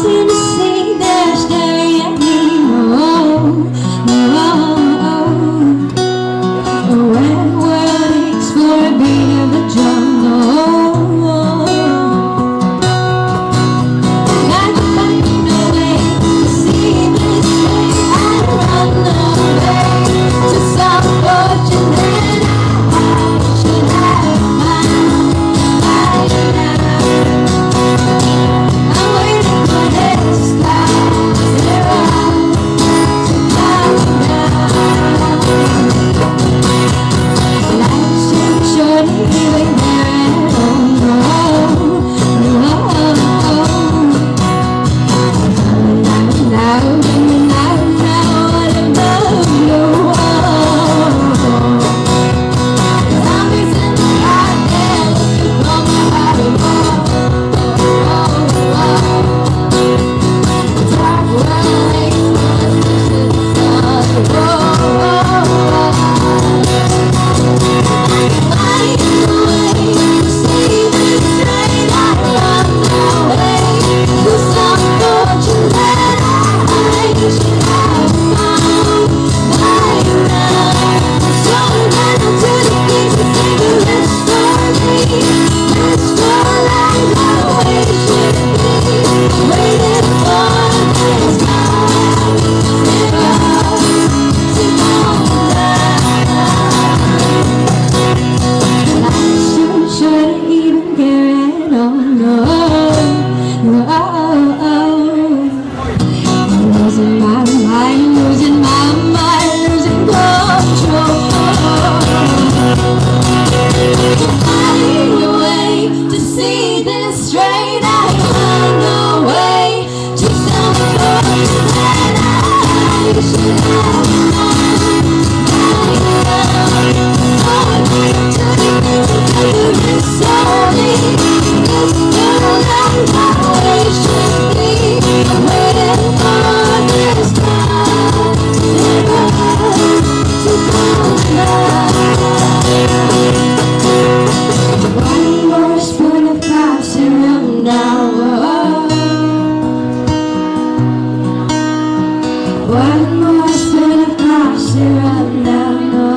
seem to see they're staring at me. Oh, oh, oh. When the world aches for a beat of the drum. Oh, and I find no way to see this way. I run away to some fortune that I should have mine right now. I'm waiting for this cloud zero to come down. Life's too short to be there at home. One more spoon of cough syrup now.